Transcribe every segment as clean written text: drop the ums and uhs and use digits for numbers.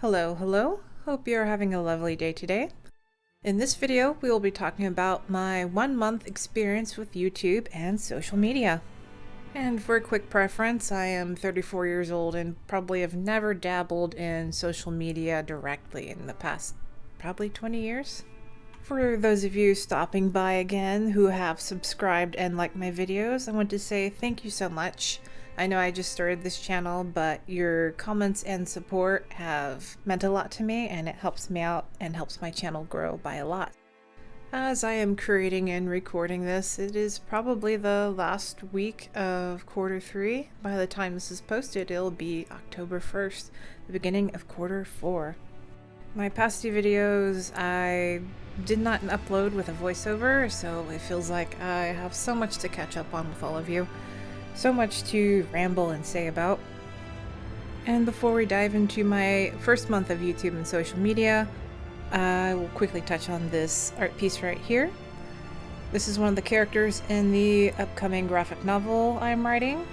Hello, hello. Hope you're having a lovely day today. In this video, we will be talking about my 1 month experience with YouTube and social media. And for a quick preference, I am 34 years old and probably have never dabbled in social media directly in the past probably 20 years. For those of you stopping by again who have subscribed and liked my videos, I want to say thank you so much. I know I just started this channel, but your comments and support have meant a lot to me, and it helps me out and helps my channel grow by a lot. As I am creating and recording this, it is probably the last week of quarter 3. By the time this is posted, it'll be October 1st, the beginning of quarter 4. My past two videos I did not upload with a voiceover, so it feels like I have so much to catch up on with all of you. So much to ramble and say about. And before we dive into my first month of YouTube and social media, I will quickly touch on this art piece right here. This is one of the characters in the upcoming graphic novel I'm writing.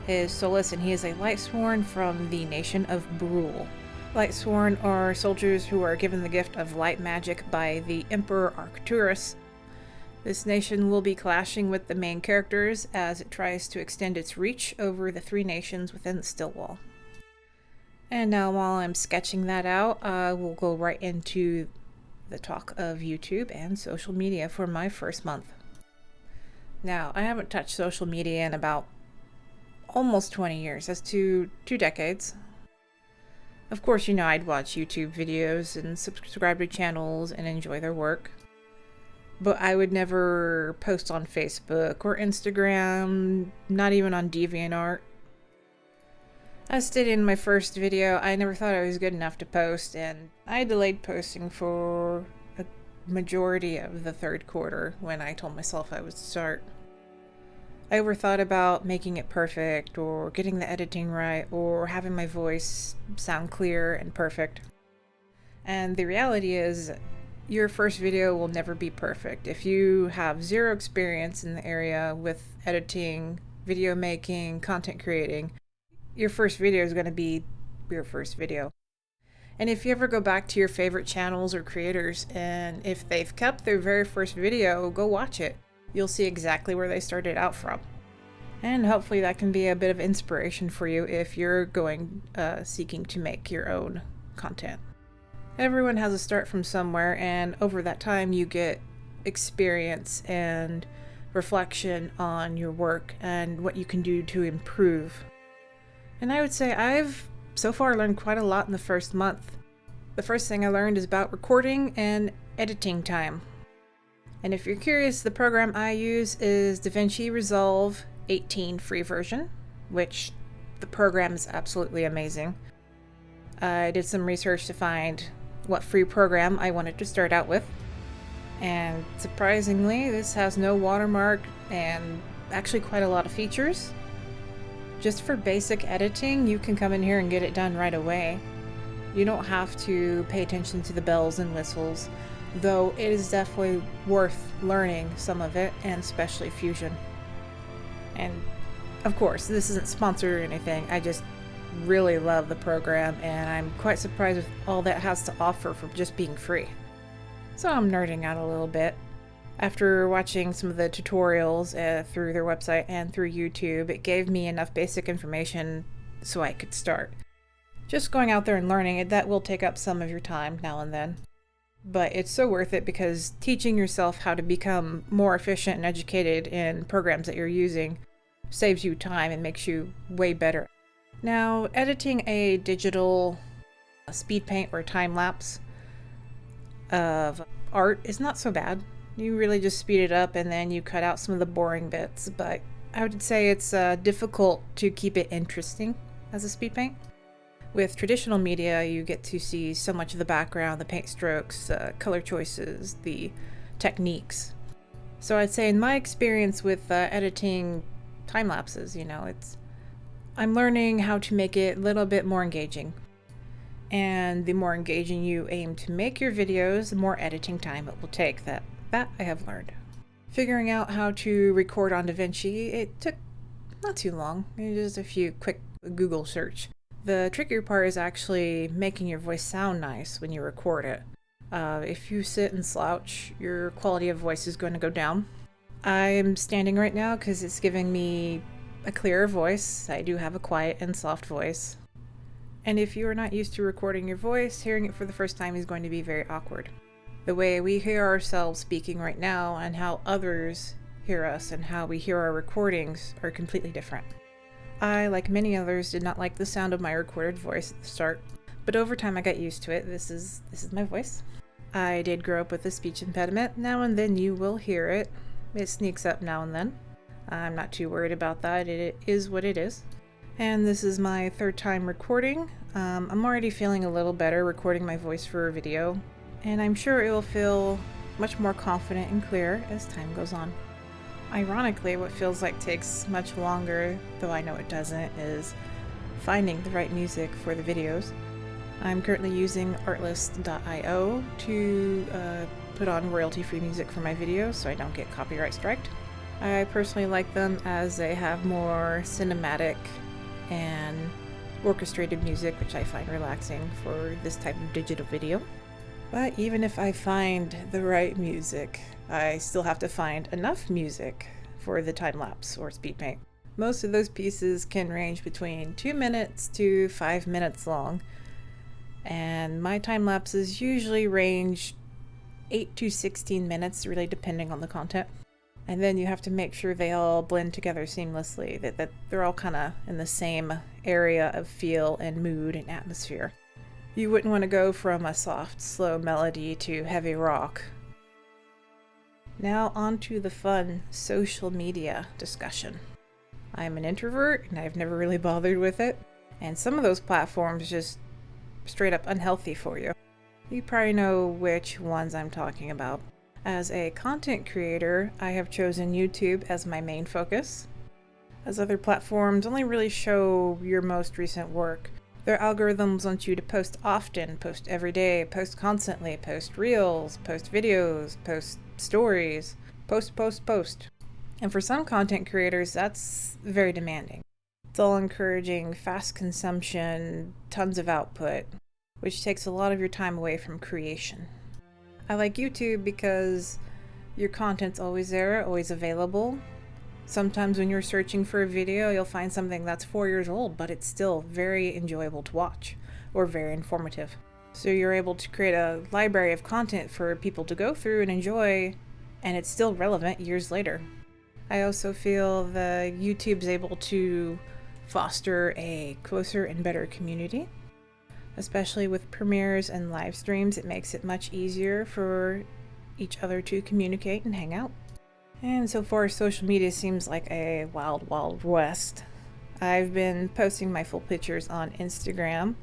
Is Solus, and he is a Lightsworn from the nation of Bruul. Lightsworn are soldiers who are given the gift of light magic by the Emperor Arcturus. This nation will be clashing with the main characters as it tries to extend its reach over the 3 nations within the Stillwall. And now while I'm sketching that out, we'll go right into the talk of YouTube and social media for my first month. Now, I haven't touched social media in about almost 20 years, that's 2 decades. Of course, you know, I'd watch YouTube videos and subscribe to channels and enjoy their work. But I would never post on Facebook or Instagram, not even on DeviantArt. As stated in my first video, I never thought I was good enough to post, and I delayed posting for a majority of the 3rd quarter when I told myself I would start. I overthought about making it perfect, or getting the editing right, or having my voice sound clear and perfect. And the reality is, your first video will never be perfect. If you have 0 experience in the area with editing, video making, content creating, your first video is going to be your first video. And if you ever go back to your favorite channels or creators, and if they've kept their very first video, go watch it. You'll see exactly where they started out from. And hopefully that can be a bit of inspiration for you if you're going seeking to make your own content. Everyone has a start from somewhere, and over that time you get experience and reflection on your work and what you can do to improve. And I would say I've so far learned quite a lot in the first month. The first thing I learned is about recording and editing time. And if you're curious, the program I use is DaVinci Resolve 18 free version, which the program is absolutely amazing. I did some research to find what free program I wanted to start out with, and surprisingly this has no watermark and actually quite a lot of features. Just for basic editing, you can come in here and get it done right away. You don't have to pay attention to the bells and whistles, though it is definitely worth learning some of it, and especially Fusion. And of course, this isn't sponsored or anything, I just really love the program, and I'm quite surprised with all that it has to offer for just being free. So I'm nerding out a little bit. After watching some of the tutorials through their website and through YouTube, it gave me enough basic information so I could start. Just going out there and learning it, that will take up some of your time now and then. But it's so worth it, because teaching yourself how to become more efficient and educated in programs that you're using saves you time and makes you way better. Now, editing a digital Speedpaint or Timelapse of art is not so bad. You really just speed it up and then you cut out some of the boring bits, but I would say it's difficult to keep it interesting as a Speedpaint. With traditional media, you get to see so much of the background, the paint strokes, color choices, the techniques. So I'd say in my experience with editing time lapses, I'm learning how to make it a little bit more engaging. And the more engaging you aim to make your videos, the more editing time it will take. That I have learned. Figuring out how to record on DaVinci, it took not too long. Just a few quick Google search. The trickier part is actually making your voice sound nice when you record it. If you sit and slouch, your quality of voice is going to go down. I'm standing right now because it's giving me a clearer voice. I do have a quiet and soft voice. And if you are not used to recording your voice, hearing it for the first time is going to be very awkward. The way we hear ourselves speaking right now and how others hear us and how we hear our recordings are completely different. I, like many others, did not like the sound of my recorded voice at the start, but over time I got used to it. This is my voice. I did grow up with a speech impediment. Now and then you will hear it. It sneaks up now and then. I'm not too worried about that. It is what it is. And this is my third time recording. I'm already feeling a little better recording my voice for a video, and I'm sure it will feel much more confident and clear as time goes on. Ironically, what feels like takes much longer, though I know it doesn't, is finding the right music for the videos. I'm currently using artlist.io to put on royalty-free music for my videos so I don't get copyright striked. I personally like them as they have more cinematic and orchestrated music, which I find relaxing for this type of digital video. But even if I find the right music, I still have to find enough music for the Timelapse or Speedpaint. Most of those pieces can range between 2 minutes to 5 minutes long, and my time lapses usually range 8 to 16 minutes, really depending on the content. And then you have to make sure they all blend together seamlessly, that they're all kind of in the same area of feel and mood and atmosphere. You wouldn't want to go from a soft, slow melody to heavy rock. Now on to the fun social media discussion. I'm an introvert and I've never really bothered with it, and some of those platforms just straight up unhealthy for you. You probably know which ones I'm talking about. As a content creator, I have chosen YouTube as my main focus, as other platforms only really show your most recent work. Their algorithms want you to post often, post every day, post constantly, post reels, post videos, post stories, post. And for some content creators, that's very demanding. It's all encouraging fast consumption, tons of output, which takes a lot of your time away from creation. I like YouTube because your content's always there, always available. Sometimes when you're searching for a video, you'll find something that's 4 years old, but it's still very enjoyable to watch or very informative. So you're able to create a library of content for people to go through and enjoy, and it's still relevant years later. I also feel that YouTube's able to foster a closer and better community. Especially with premieres and live streams, it makes it much easier for each other to communicate and hang out. And so far, social media seems like a wild, wild west. I've been posting my full pictures on Instagram,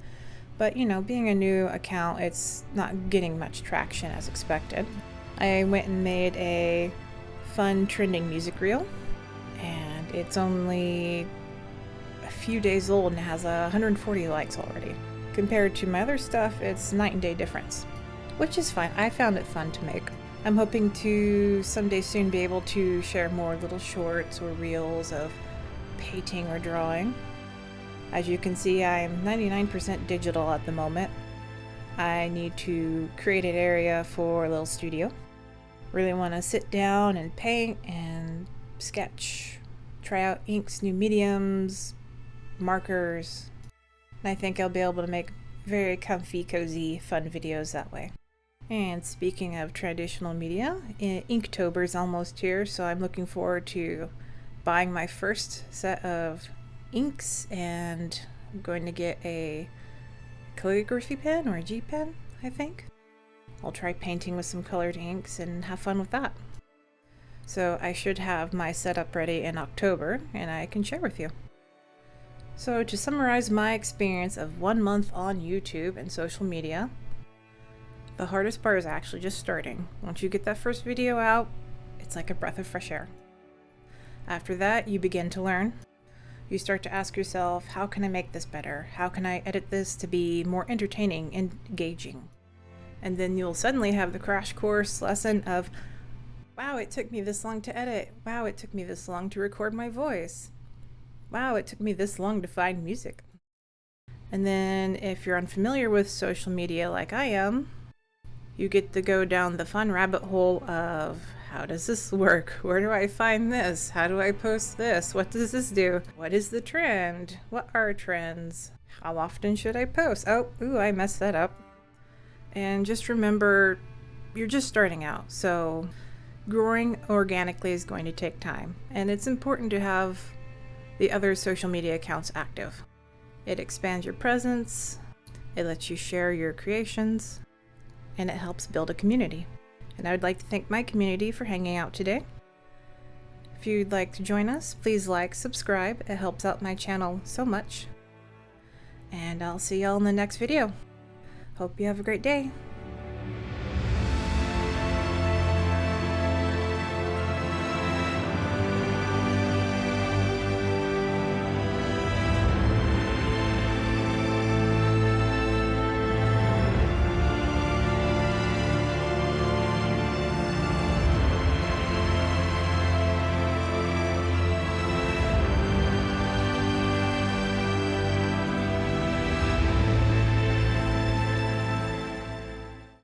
but being a new account, it's not getting much traction as expected. I went and made a fun trending music reel, and it's only a few days old and has 140 likes already. Compared to my other stuff, it's night and day difference, which is fine. I found it fun to make. I'm hoping to someday soon be able to share more little shorts or reels of painting or drawing. As you can see, I'm 99% digital at the moment. I need to create an area for a little studio. Really want to sit down and paint and sketch, try out inks, new mediums, markers. And I think I'll be able to make very comfy, cozy, fun videos that way. And speaking of traditional media, Inktober is almost here, so I'm looking forward to buying my first set of inks, and I'm going to get a calligraphy pen or a G pen, I think. I'll try painting with some colored inks and have fun with that. So I should have my setup ready in October, and I can share with you. So to summarize my experience of 1 month on YouTube and social media, the hardest part is actually just starting. Once you get that first video out, it's like a breath of fresh air. After that, you begin to learn. You start to ask yourself, how can I make this better? How can I edit this to be more entertaining and engaging? And then you'll suddenly have the crash course lesson of, wow, it took me this long to edit. Wow, it took me this long to record my voice. Wow, it took me this long to find music. And then if you're unfamiliar with social media like I am, you get to go down the fun rabbit hole of how does this work? Where do I find this? How do I post this? What does this do? What is the trend? What are trends? How often should I post? I messed that up. And just remember, you're just starting out, so growing organically is going to take time. And it's important to have the other social media accounts active. It expands your presence, it lets you share your creations, and it helps build a community. And I would like to thank my community for hanging out today. If you'd like to join us, please like, subscribe. It helps out my channel so much. And I'll see y'all in the next video. Hope you have a great day.